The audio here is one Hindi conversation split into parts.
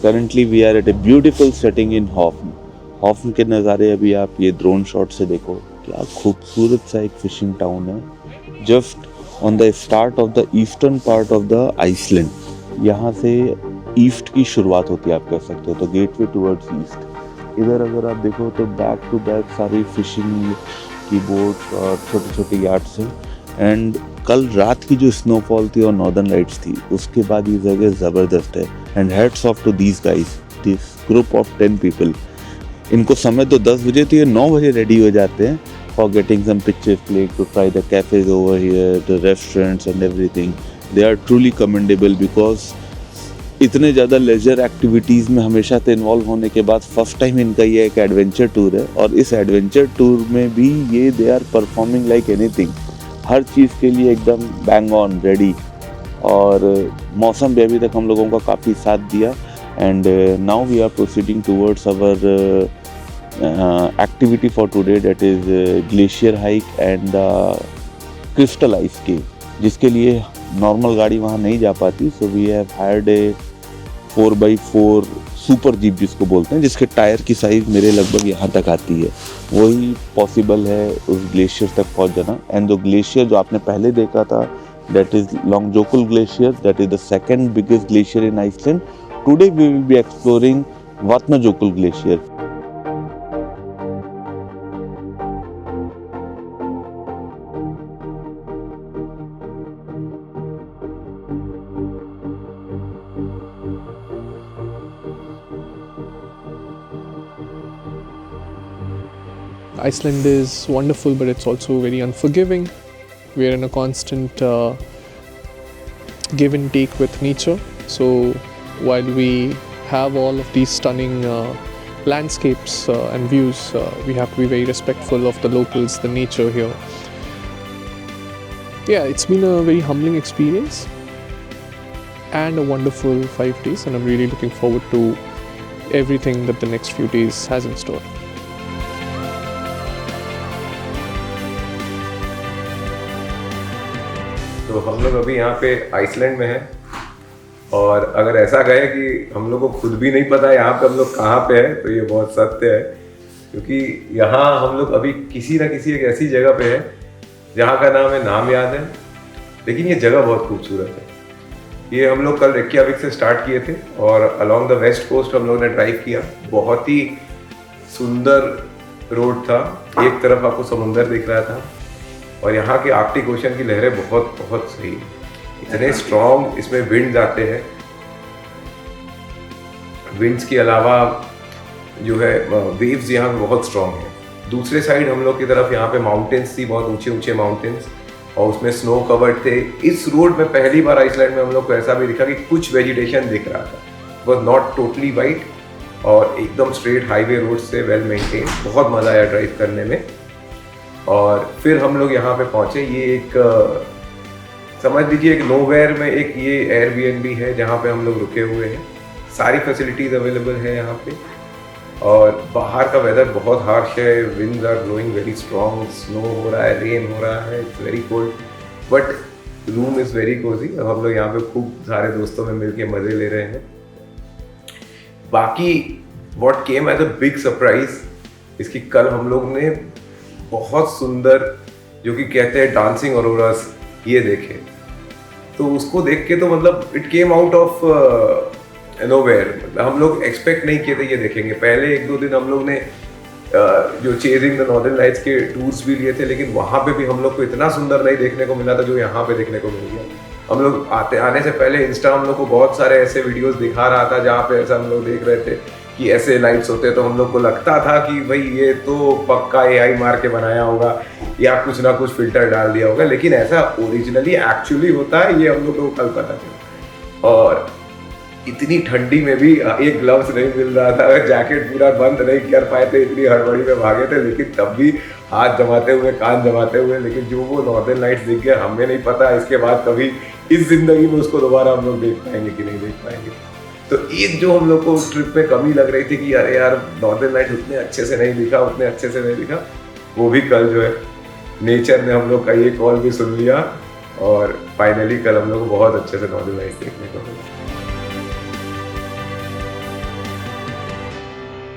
Currently we are at a beautiful setting in Hofn. Hofn के नज़ारे अभी आप ये ड्रोन शॉट से देखो, क्या खूबसूरत सा एक फिशिंग टाउन है just on the start of the eastern part of the Iceland. यहाँ से ईस्ट की शुरुआत होती है, आप कह सकते हो, तो गेटवे टुवर्ड्स ईस्ट। इधर अगर आप देखो तो बैक टू बैक सारी फिशिंग की बोट्स और छोटे छोटे यार्ड्स हैं। एंड कल रात की जो स्नोफॉल थी और नॉर्दर्न लाइट्स थी, उसके बाद ये जगह ज़बरदस्त है। And heads of to these guys, this group of 10 people. इनको समय तो 10 बजे थी, 9 बजे रेडी हो जाते हैं for getting some pictures clicked, to try the cafes over here, the restaurants and everything. They are truly commendable because इतने ज़्यादा लेजर एक्टिविटीज़ में हमेशा से इन्वॉल्व होने के बाद फर्स्ट टाइम इनका ये एक एडवेंचर टूर है। और इस एडवेंचर टूर में भी ये they are performing like anything, हर चीज़ के लिए एकदम बैंग ऑन रेडी। और मौसम भी अभी तक हम लोगों का काफ़ी साथ दिया। And now we are proceeding towards our activity for today, that is glacier hike and crystal ice cave, जिसके लिए नॉर्मल गाड़ी वहाँ नहीं जा पाती। So we have hired a 4x4 super jeep जिसको बोलते हैं, जिसके टायर की साइज़ मेरे लगभग यहाँ तक आती है। वही पॉसिबल है उस ग्लेशियर तक पहुँच जाना। एंड जो ग्लेशियर जो आपने पहले देखा था, that is Langjokull glacier, that is the second biggest glacier in Iceland. Today we will be exploring Vatnajokull glacier. Iceland is wonderful, but it's also very unforgiving. We are in a constant give and take with nature. So while we have all of these stunning landscapes and views, we have to be very respectful of the locals, the nature here. Yeah, it's been a very humbling experience and a wonderful 5 days, and I'm really looking forward to everything that the next few days has in store. तो हम लोग अभी यहाँ पे आइसलैंड में हैं, और अगर ऐसा कहे कि हम लोग को खुद भी नहीं पता यहाँ पे हम लोग कहाँ पे हैं, तो ये बहुत सत्य है। क्योंकि यहाँ हम लोग अभी किसी ना किसी एक ऐसी जगह पे है जहाँ का नाम है, नाम याद है, लेकिन ये जगह बहुत खूबसूरत है। ये हम लोग कल रेक्याविक से स्टार्ट किए थे और अलॉन्ग द वेस्ट कोस्ट हम लोग ने ड्राइव किया। बहुत ही सुंदर रोड था, एक तरफ आपको समुंदर दिख रहा था और यहाँ के आर्कटिक ओशन की लहरें बहुत बहुत सही, इतने स्ट्रॉन्ग इसमें विंड्स आते हैं। विंड्स के अलावा जो है वेव्स यहाँ पे बहुत स्ट्रॉन्ग है। दूसरे साइड हम लोग की तरफ यहाँ पे माउंटेन्स थी, बहुत ऊंचे ऊंचे माउंटेन्स, और उसमें स्नो कवर्ड थे। इस रोड में पहली बार आइसलैंड में हम लोग को ऐसा भी दिखा कि कुछ वेजिटेशन दिख रहा था, वॉज नॉट टोटली वाइट, और एकदम स्ट्रेट हाईवे रोड से वेल मेंटेन। बहुत मज़ा आया ड्राइव करने में। और फिर हम लोग यहाँ पे पहुँचे। ये एक समझ लीजिए एक नोवेयर में एक ये एयरबीएनबी है जहाँ पे हम लोग रुके हुए हैं। सारी फैसिलिटीज़ अवेलेबल है यहाँ पे, और बाहर का वेदर बहुत हार्श है, winds are blowing very strong, snow हो रहा है, रेन हो रहा है, it's very cold, but room is very cozy. अब हम लोग यहाँ पे खूब सारे दोस्तों में मिलके मज़े ले रहे हैं। बाकी what came as a big surprise, इसकी कल हम लोग ने बहुत सुंदर, जो कि कहते हैं डांसिंग ऑरोरास, ये देखे। तो उसको देख के तो मतलब it came out of nowhere. हम लोग एक्सपेक्ट नहीं किए थे ये देखेंगे। पहले 1-2 दिन हम लोग ने जो चेजिंग द नॉर्दर्न लाइट्स के टूर्स भी लिए थे, लेकिन वहाँ पे भी हम लोग को इतना सुंदर नहीं देखने को मिला था जो यहाँ पे देखने को मिल गया। हम लोग आने से पहले इंस्टा हम लोग को बहुत सारे ऐसे वीडियोस दिखा रहा था जहाँ पे ऐसा हम लोग देख रहे थे कि ऐसे लाइट्स होते, तो हम लोग को लगता था कि भाई ये तो पक्का एआई मार के बनाया होगा या कुछ ना कुछ फिल्टर डाल दिया होगा, लेकिन ऐसा ओरिजिनली एक्चुअली होता है, ये हम लोग को कल पता चला। और इतनी ठंडी में भी एक ग्लव्स नहीं मिल रहा था, जैकेट पूरा बंद नहीं कर पाए थे, इतनी हड़बड़ी में भागे थे, लेकिन तब भी हाथ जमाते हुए, कान जमाते हुए। लेकिन जो वो नॉर्दर्न लाइट्स दिख गया, हमें नहीं पता इसके बाद कभी इस जिंदगी में उसको दोबारा हम लोग देख पाएंगे कि नहीं देख पाएंगे। तो एक जो हम लोग को ट्रिप में कमी लग रही थी कि अरे यार नॉर्दर्न लाइट उतने अच्छे से नहीं दिखा, वो भी कल जो है नेचर ने हम लोग का ये कॉल भी सुन लिया, और फाइनली कल हम लोग को बहुत अच्छे से नॉर्दर्न लाइट देखने को मिला।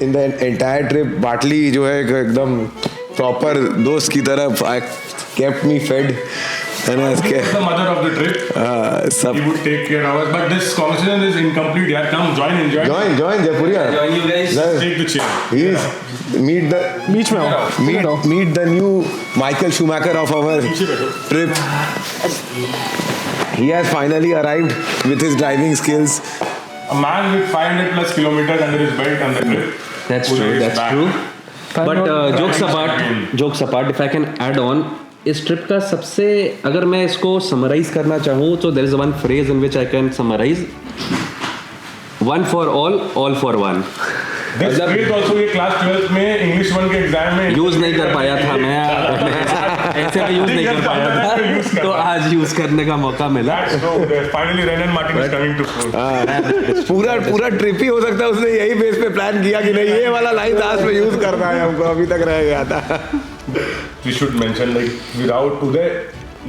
इन द एंटायर ट्रिप बाटली जो है एकदम प्रॉपर दोस्त की तरह kept me fed and I was the mother of the trip. सब He would take care of us. But this conversation is incomplete. Yeah, come enjoy. join Jaipuria. Join you guys. Take the chair. He's meet the बीच में आओ meet the new Michael Schumacher of our trip. He has finally arrived with his driving skills. A man with 500 plus kilometers under his belt on the trip. That's Uday true. is That's back. true. But Flying jokes apart, if I can add on, इस ट्रिप का सबसे अगर मैं इसको समराइज करना चाहूँ तो there is one phrase in which I can summarize one for all for one. This phrase also ये क्लास 12th में इंग्लिश 1 के एग्जाम में यूज नहीं कर पाया था मैं ऐसे में यूज नहीं कर पाया था तो आज यूज करने का मौका मिला. Finally Renan Martin is coming to पूरा ट्रिप ही हो सकता है उसने यही बेस पे प्लान किया कि नहीं ये वाला लाइन लास्ट में यूज करना है हमको, अभी तक रह गया था. We should mention like without Uday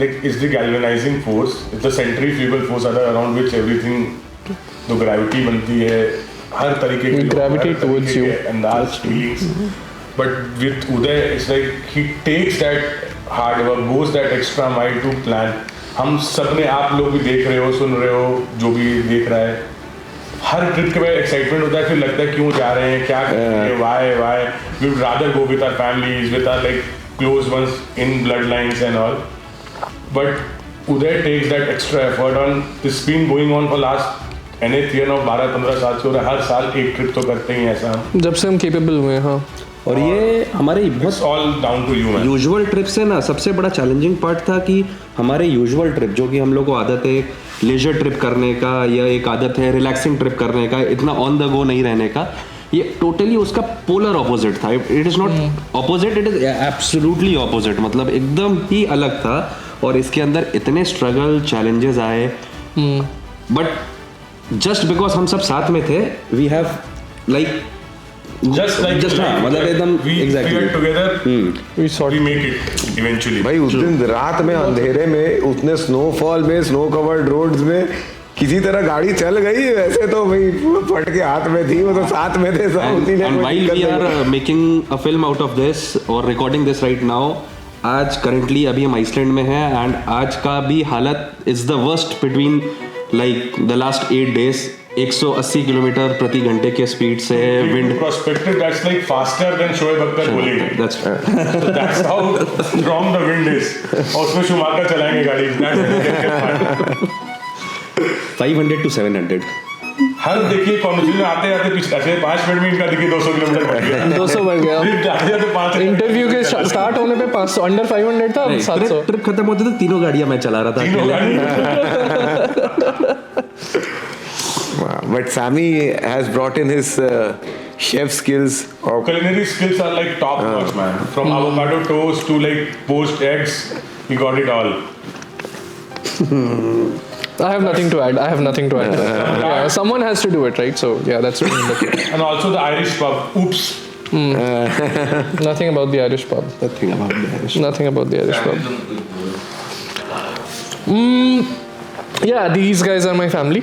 like is the galvanizing force, it's the centrifugal force around which everything the gravity बनती है हर तरीके की gravitate towards you अंदाज feelings. But with Uday it's like he takes that hard work, goes that extra mile to plan. हम सबने आप लोग भी देख रहे हो सुन रहे हो जो भी देख रहा है हर ट्रिप के बाद एक्साइटमेंट होता है फिर लगता है क्यों जा रहे हैं क्या कर रहे हैं why we would rather go with our families with our like close ones in bloodlines and all, but Uday takes that extra effort on. This been going on for last nth year of 12-15 साल से हो रहा है. हर साल एक ट्रिप तो करते ही ऐसा हम जब से हम केपेबल हुए. हाँ और ये हमारे बहुत all down to you man. Usual trip से ना सबसे बड़ा चैलेंजिंग पार्ट था कि हमारे यूजुअल ट्रिप जो कि हम लोग को आदत है लेजर ट्रिप करने का या एक आदत है रिलैक्सिंग ट्रिप करने का, इतना ऑन द गो नहीं रहने का, ये टोटली उसका पोलर ऑपोजिट था. It is not opposite, it is absolutely opposite. मतलब एकदम ही अलग था और इसके अंदर इतने स्ट्रगल चैलेंजेस आए. बट जस्ट बिकॉज हम सब साथ में थे वी हैव लाइक मतलब एकदम exactly together we make it eventually. भाई उस दिन रात में अंधेरे में उतने स्नोफॉल में स्नो कवर्ड रोड्स में किसी तरह गाड़ी चल गई. वैसे तो भाई फट के हाथ में थी, वो तो साथ में थे सब. उसी ने and while we are making a film out of this और recording this right now, आज currently अभी हम आइसलैंड में हैं and आज का भी हालत is the worst between like the last 8 days. 180 kilometre प्रति घंटे के स्पीड से wind. Perspective that's like faster than Shoaib Akhtar bowling. That's So that's how strong the wind is. और उसमें शुमाका चलाएंगे गाड़ी 500 to 700. हर देखिए कॉन्वर्सेशन आते आते पिछले 5 मिनट में इनका देखिए 200 किलोमीटर बढ़ गया. 200 बढ़ गया. जाते जाते 5 इंटरव्यू के स्टार्ट होने पे 500 अंडर 500 था. 700 ट्रिप खत्म होते तो तीनों गाड़ियां मैं चला रहा था. But Sammy has brought in his chef skills. Culinary skills are like top notch, man. From avocado toast to like poached eggs, he got it all. I have nothing to add. Yeah, someone has to do it, right? So yeah, that's really And also the Irish pub. Oops. nothing about the Irish pub. Nothing about the Irish pub. Yeah, these guys are my family.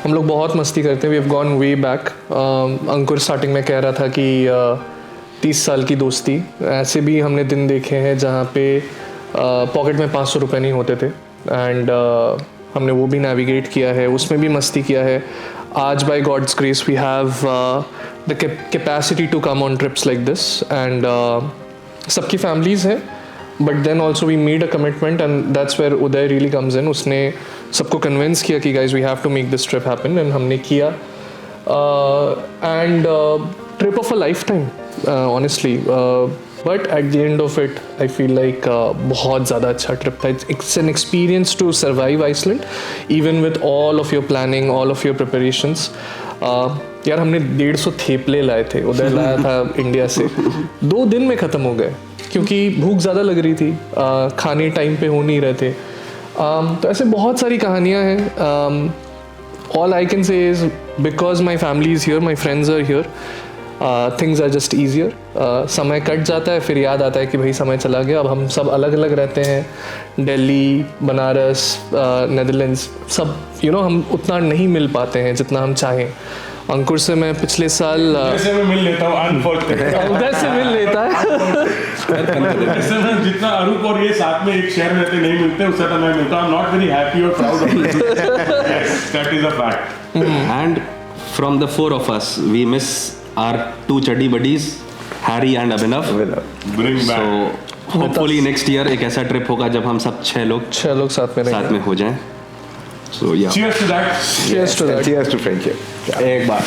हम लोग बहुत मस्ती करते हैं. We have gone way back. Ankur starting में कह रहा था कि 30 साल की दोस्ती. ऐसे भी हमने दिन देखे हैं जहाँ पे पॉकेट में 500 रुपये नहीं होते थे एंड हमने वो भी नेविगेट किया है, उसमें भी मस्ती किया है. आज by God's grace we have the capacity to come on trips like this and सबकी फैमिलीज़ हैं. But then also we made a commitment and that's where Uday really comes in. उसने सबको कन्विंस किया कि guys we have to make this trip happen and हमने किया. And trip of a life time honestly. But at the end of it I feel like बहुत ज़्यादा अच्छा ट्रिप था. It's an experience to survive Iceland even with all of your planning, all of your preparations. यार हमने 150 थेपले लाए थे. उदय लाया था इंडिया से. 2 दिन में ख़त्म हो गए क्योंकि भूख ज़्यादा लग रही थी. खाने टाइम पे हो नहीं रहे थे. तो ऐसे बहुत सारी कहानियाँ हैं. All I can say is because my family is here, my friends are here, things are just easier. समय कट जाता है फिर याद आता है कि भाई समय चला गया. अब हम सब अलग अलग रहते हैं. दिल्ली, बनारस, नेदरलैंड्स सब हम उतना नहीं मिल पाते हैं जितना हम चाहें. अंकुर से मैं पिछले साल जैसे मैं मिल लेता हूँ अनफॉर्चुनेटली, उधर से मिल लेता है। जैसे मैं जितना अरूप और ये साथ में एक शहर में रहते नहीं मिलते, उससे तो मैं मिलता हूँ। नॉट वेरी हैप्पी और proud of it, that is a fact. And from the four of us, we miss our two chuddy buddies, Harry and Abhinav. Bring back. So hopefully next year एक ऐसा ट्रिप होगा जब हम सब 6 लोग छह लोग साथ में साथ रहेंगे। में हो जाएं। So yeah. Cheers to that. Cheers to that. Cheers to friendship. एक बार